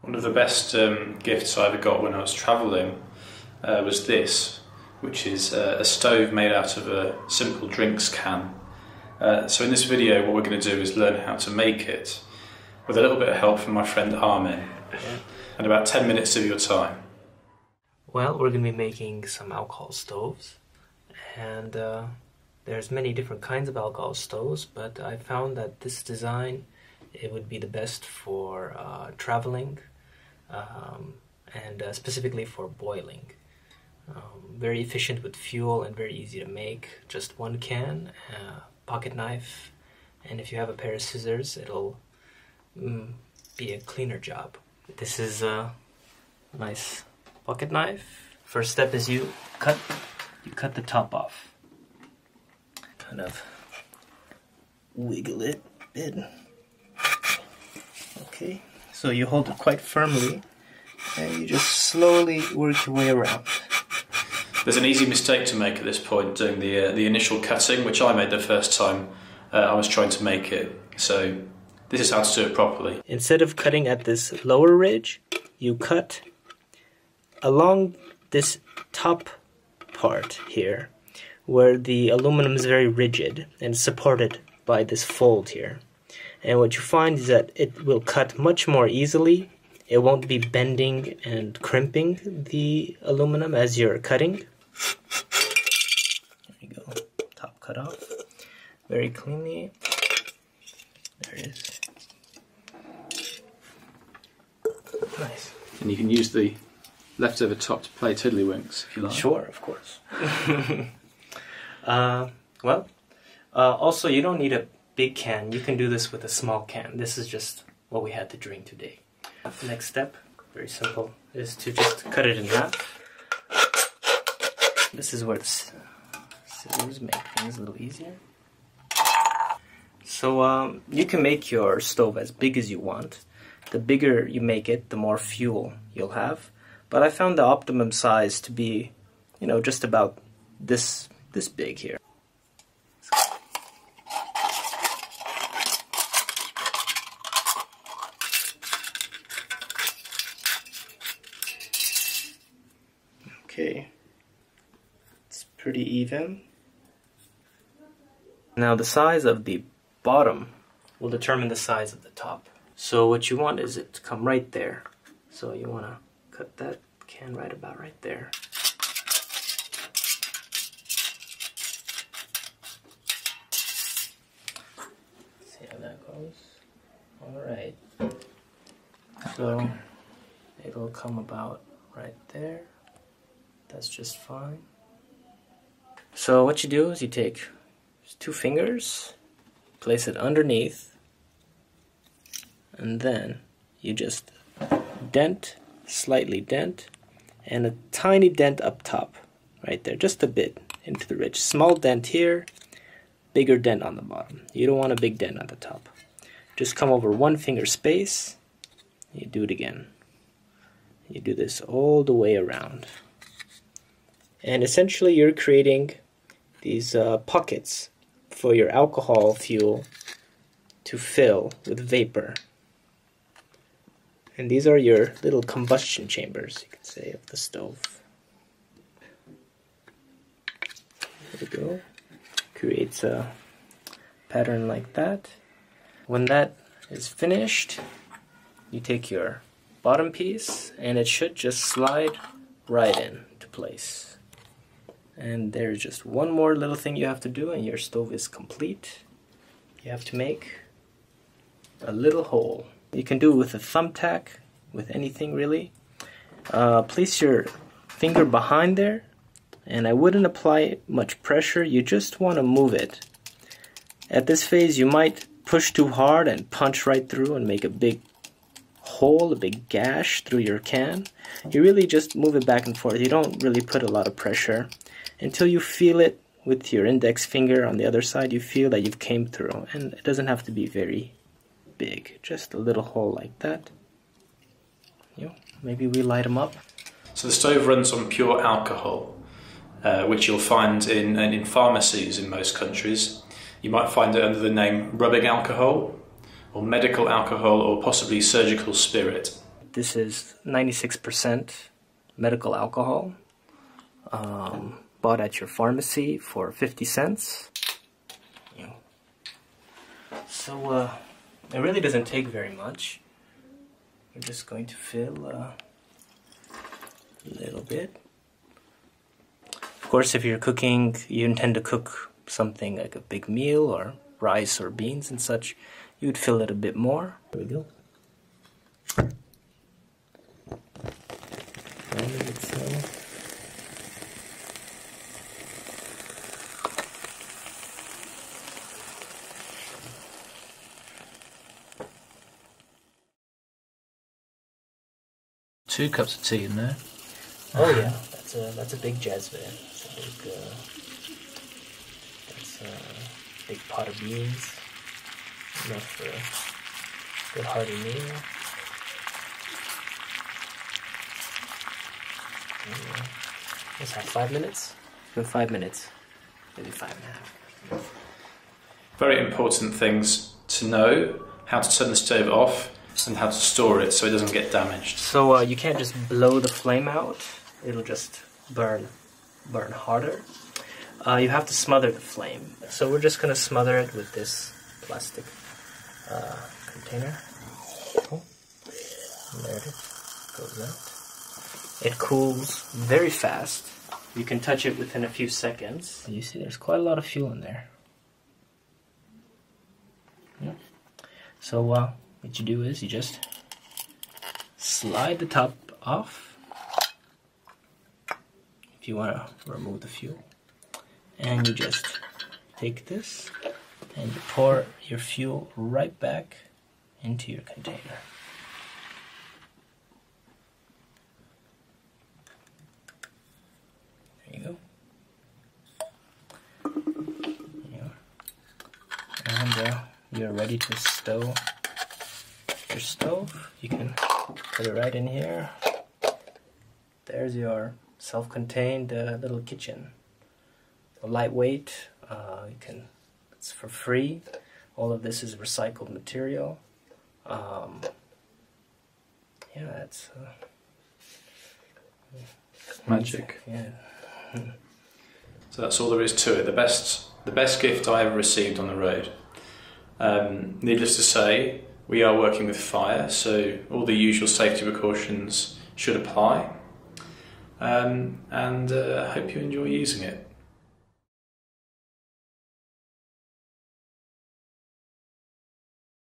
One of the best gifts I ever got when I was travelling was this, which is a stove made out of a simple drinks can. So in this video what we're going to do is learn how to make it with a little bit of help from my friend Armin, and about 10 minutes of your time. Well, we're going to be making some alcohol stoves, and there's many different kinds of alcohol stoves, but I found that this design, it would be the best for traveling and specifically for boiling. Very efficient with fuel and very easy to make. Just one can, pocket knife, and if you have a pair of scissors, it'll be a cleaner job. This is a nice pocket knife. First step is you cut the top off. Kind of wiggle it a bit. Okay, so you hold it quite firmly and you just slowly work your way around. There's an easy mistake to make at this point, doing the initial cutting, which I made the first time I was trying to make it. So this is how to do it properly. Instead of cutting at this lower ridge, you cut along this top part here, where the aluminum is very rigid and supported by this fold here. And what you find is that it will cut much more easily. It won't be bending and crimping the aluminum as you're cutting. There you go, top cut off very cleanly. There it is. Nice. And you can use the leftover top to play tiddlywinks if you like. Sure, of course. Also you don't need a big can. You can do this with a small can. This is just what we had to drink today. Next step, very simple, is to just cut it in half. This is where the scissors make things a little easier. So you can make your stove as big as you want. The bigger you make it, the more fuel you'll have. But I found the optimum size to be, just about this big here. Okay, it's pretty even. Now the size of the bottom will determine the size of the top. So what you want is it to come right there. So you want to cut that can right about right there. See how that goes? Alright. So it'll come about right there. That's just fine. So what you do is you take 2 fingers, place it underneath, and then you just slightly dent, and a tiny dent up top, right there, just a bit into the ridge. Small dent here, bigger dent on the bottom. You don't want a big dent on the top. Just come over 1 finger space, you do it again. You do this all the way around. And essentially you're creating these pockets for your alcohol fuel to fill with vapor. And these are your little combustion chambers, you could say, of the stove. There we go. Creates a pattern like that. When that is finished, you take your bottom piece and it should just slide right into place. And there's just one more little thing you have to do and your stove is complete. You have to make a little hole. You can do it with a thumbtack, with anything really. Place your finger behind there, and I wouldn't apply much pressure. You just want to move it. At this phase you might push too hard and punch right through and make a big hole, a big gash through your can. You really just move it back and forth. You don't really put a lot of pressure until you feel it with your index finger on the other side. You feel that you've came through, and it doesn't have to be very big, just a little hole like that. Maybe we light them up. So the stove runs on pure alcohol, which you'll find in pharmacies in most countries. You might find it under the name rubbing alcohol, or medical alcohol, or possibly surgical spirit. This is 96% medical alcohol, bought at your pharmacy for 50 cents. So it really doesn't take very much. We're just going to fill a little bit. Of course, if you're cooking, you intend to cook something like a big meal or rice or beans and such, you would fill it a bit more. There we go. Two cups of tea in there. Oh yeah, that's a big jazz there. That's a big pot of beans. Enough for a good hearty meal. Let's have 5 minutes. It's been 5 minutes, maybe 5.5. Very important things to know: how to turn the stove off and how to store it so it doesn't get damaged. So you can't just blow the flame out; it'll just burn harder. You have to smother the flame. So we're just gonna smother it with this plastic container. Oh, there it goes out. It cools very fast. You can touch it within a few seconds. You see there's quite a lot of fuel in there. Yeah. So what you do is you just slide the top off if you want to remove the fuel. And you just take this and you pour your fuel right back into your container. There you go. And you're ready to stow your stove. You can put it right in here. There's your self-contained little kitchen. Lightweight, it's for free. All of this is recycled material. Yeah, it's magic. Yeah. So that's all there is to it. The best gift I ever received on the road. Needless to say, we are working with fire, so all the usual safety precautions should apply. And I hope you enjoy using it.